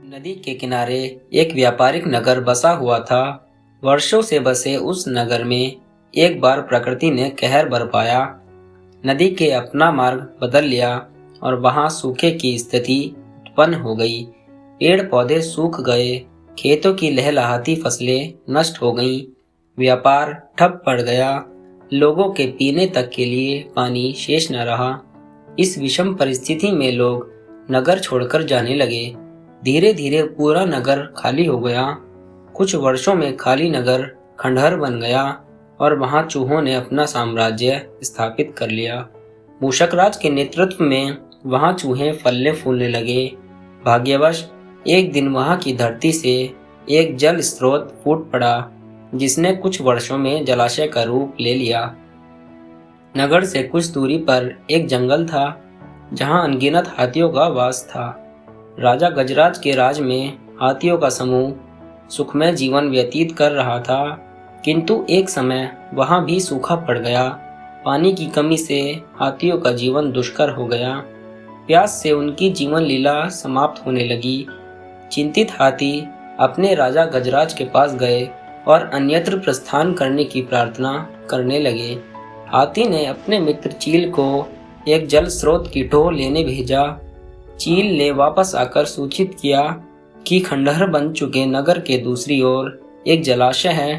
नदी के किनारे एक व्यापारिक नगर बसा हुआ था। वर्षों से बसे उस नगर में एक बार प्रकृति ने कहर बरपाया। नदी के अपना मार्ग बदल लिया और वहां सूखे की स्थिति उत्पन्न हो गई। पेड़ पौधे सूख गए, खेतों की लहलहाती फसलें नष्ट हो गईं, व्यापार ठप पड़ गया, लोगों के पीने तक के लिए पानी शेष न रहा। इस विषम परिस्थिति में लोग नगर छोड़कर जाने लगे। धीरे धीरे पूरा नगर खाली हो गया। कुछ वर्षों में खाली नगर खंडहर बन गया और वहां चूहों ने अपना साम्राज्य स्थापित कर लिया। मूषकराज के नेतृत्व में वहां चूहे फलने फूलने लगे। भाग्यवश एक दिन वहां की धरती से एक जल स्रोत फूट पड़ा, जिसने कुछ वर्षों में जलाशय का रूप ले लिया। नगर से कुछ दूरी पर एक जंगल था, जहां अनगिनत हाथियों का वास था। राजा गजराज के राज में हाथियों का समूह सुखमय जीवन व्यतीत कर रहा था, किंतु एक समय वहां भी सूखा पड़ गया। पानी की कमी से हाथियों का जीवन दुष्कर हो गया। प्यास से उनकी जीवन लीला समाप्त होने लगी। चिंतित हाथी अपने राजा गजराज के पास गए और अन्यत्र प्रस्थान करने की प्रार्थना करने लगे। हाथी ने अपने मित्र चील को एक जल स्रोत की टोह लेने भेजा। चील ने वापस आकर सूचित किया कि खंडहर बन चुके नगर के दूसरी ओर एक जलाशय है।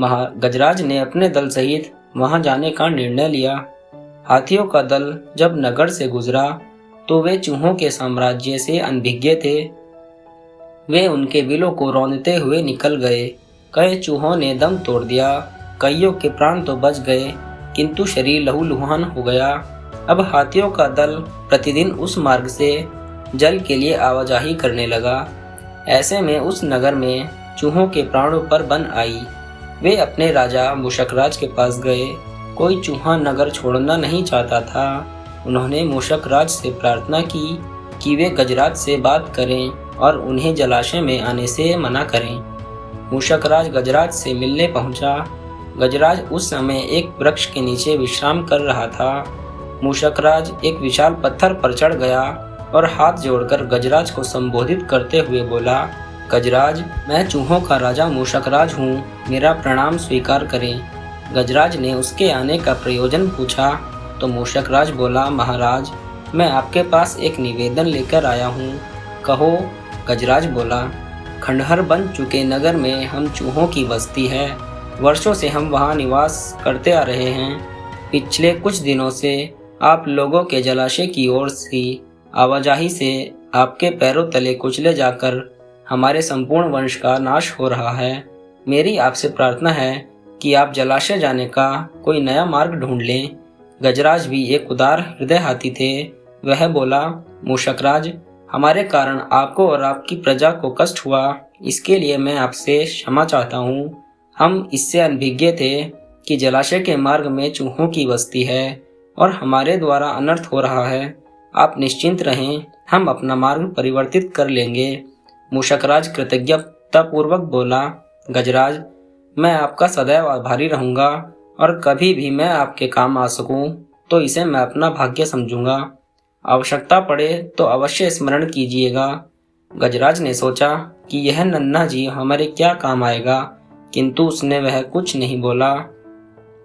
गजराज ने अपने दल सहित वहां जाने का निर्णय लिया। हाथियों का दल जब नगर से गुजरा तो वे चूहों के साम्राज्य से अनभिज्ञ थे। वे उनके बिलों को रौंदते हुए निकल गए। कई चूहों ने दम तोड़ दिया, कईयों के प्राण तो बच गए, किंतु शरीर लहूलुहान हो गया। अब हाथियों का दल प्रतिदिन उस मार्ग से जल के लिए आवाजाही करने लगा। ऐसे में उस नगर में चूहों के प्राणों पर बन आई। वे अपने राजा मूषकराज के पास गए। कोई चूहा नगर छोड़ना नहीं चाहता था। उन्होंने मूषकराज से प्रार्थना की कि वे गजराज से बात करें और उन्हें जलाशय में आने से मना करें। मूषकराज गजराज से मिलने पहुंचा। गजराज उस समय एक वृक्ष के नीचे विश्राम कर रहा था। मूषकराज एक विशाल पत्थर पर चढ़ गया और हाथ जोड़कर गजराज को संबोधित करते हुए बोला, गजराज, मैं चूहों का राजा मूषकराज हूँ, मेरा प्रणाम स्वीकार करें। गजराज ने उसके आने का प्रयोजन पूछा तो मूषकराज बोला, महाराज, मैं आपके पास एक निवेदन लेकर आया हूँ, कहो। गजराज बोला, खंडहर बन चुके नगर में हम चूहों की बस्ती है। वर्षों से हम वहाँ निवास करते आ रहे हैं। पिछले कुछ दिनों से आप लोगों के जलाशय की ओर से आवाजाही से आपके पैरों तले कुचले जाकर हमारे संपूर्ण वंश का नाश हो रहा है। मेरी आपसे प्रार्थना है कि आप जलाशय जाने का कोई नया मार्ग ढूंढ लें। गजराज भी एक उदार हृदय हाथी थे। वह बोला, मूषकराज, हमारे कारण आपको और आपकी प्रजा को कष्ट हुआ, इसके लिए मैं आपसे क्षमा चाहता हूँ। हम इससे अनभिज्ञ थे कि जलाशय के मार्ग में चूहों की बस्ती है और हमारे द्वारा अनर्थ हो रहा है। आप निश्चिंत रहें, हम अपना मार्ग परिवर्तित कर लेंगे। मूषकराज कृतज्ञतापूर्वक बोला, गजराज, मैं आपका सदैव आभारी रहूंगा और कभी भी मैं आपके काम आ सकूं तो इसे मैं अपना भाग्य समझूंगा। आवश्यकता पड़े तो अवश्य स्मरण कीजिएगा। गजराज ने सोचा कि यह नन्हा जीव हमारे क्या काम आएगा, किंतु उसने वह कुछ नहीं बोला।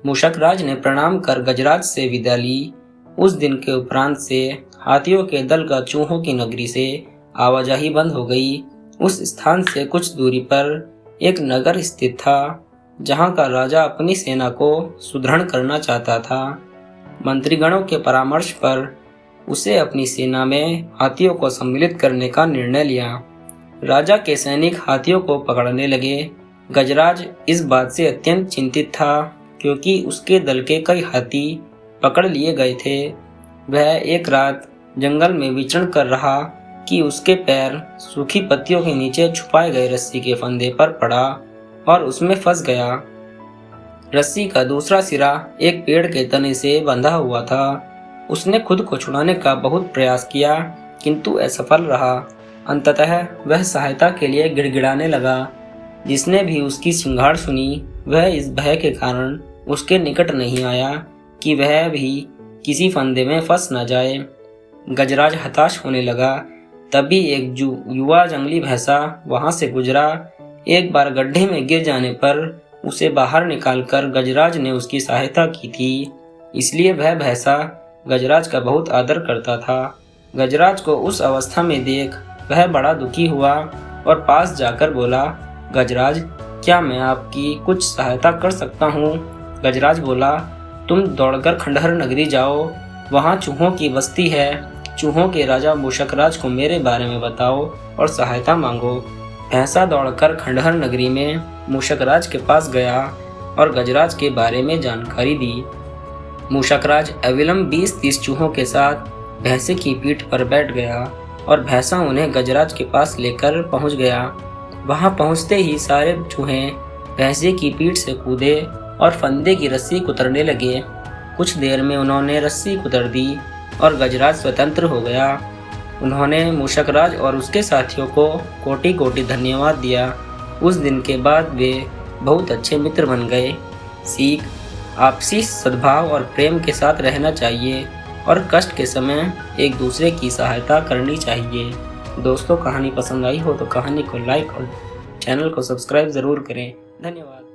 मूषकराज ने प्रणाम कर गजराज से विदा ली। उस दिन के उपरांत से हाथियों के दल का चूहों की नगरी से आवाजाही बंद हो गई। उस स्थान से कुछ दूरी पर एक नगर स्थित था, जहां का राजा अपनी सेना को सुदृढ़ करना चाहता था। मंत्रीगणों के परामर्श पर उसे अपनी सेना में हाथियों को सम्मिलित करने का निर्णय लिया। राजा के सैनिक हाथियों को पकड़ने लगे। गजराज इस बात से अत्यंत चिंतित था, क्योंकि उसके दल के कई हाथी पकड़ लिए गए थे। वह एक रात जंगल में विचरण कर रहा कि उसके पैर सूखी पत्तियों के नीचे छुपाए गए रस्सी के फंदे पर पड़ा और उसमें फंस गया। रस्सी का दूसरा सिरा एक पेड़ के तने से बंधा हुआ था। उसने खुद को छुड़ाने का बहुत प्रयास किया, किंतु असफल रहा। अंततः वह सहायता के लिए गिड़गिड़ाने लगा। जिसने भी उसकी चिंगाड़ सुनी, वह इस भय के कारण उसके निकट नहीं आया कि वह भी किसी फंदे में फंस न जाए। गजराज हताश होने लगा। तभी एक युवा जंगली भैंसा वहां से गुजरा। एक बार गड्ढे में गिर जाने पर उसे बाहर निकालकर गजराज ने उसकी सहायता की थी, इसलिए वह भैंसा गजराज का बहुत आदर करता था। गजराज को उस अवस्था में देख वह बड़ा दुखी हुआ और पास जाकर बोला, गजराज, क्या मैं आपकी कुछ सहायता कर सकता हूँ? गजराज बोला, तुम दौड़कर खंडहर नगरी जाओ, वहाँ चूहों की बस्ती है। चूहों के राजा मूषकराज को मेरे बारे में बताओ और सहायता मांगो। भैंसा दौड़कर खंडहर नगरी में मूषकराज के पास गया और गजराज के बारे में जानकारी दी। मूषकराज अविलंब 20-30 चूहों के साथ भैंसे की पीठ पर बैठ गया और भैंसा उन्हें गजराज के पास लेकर पहुंच गया। वहां पहुंचते ही सारे चूहे भैंसे की पीठ से कूदे और फंदे की रस्सी कुतरने लगे। कुछ देर में उन्होंने रस्सी कुतर दी और गजराज स्वतंत्र हो गया। उन्होंने मूषकराज और उसके साथियों को कोटि कोटि धन्यवाद दिया। उस दिन के बाद वे बहुत अच्छे मित्र बन गए। सीख, आपसी सद्भाव और प्रेम के साथ रहना चाहिए और कष्ट के समय एक दूसरे की सहायता करनी चाहिए। दोस्तों, कहानी पसंद आई हो तो कहानी को लाइक और चैनल को सब्सक्राइब ज़रूर करें। धन्यवाद।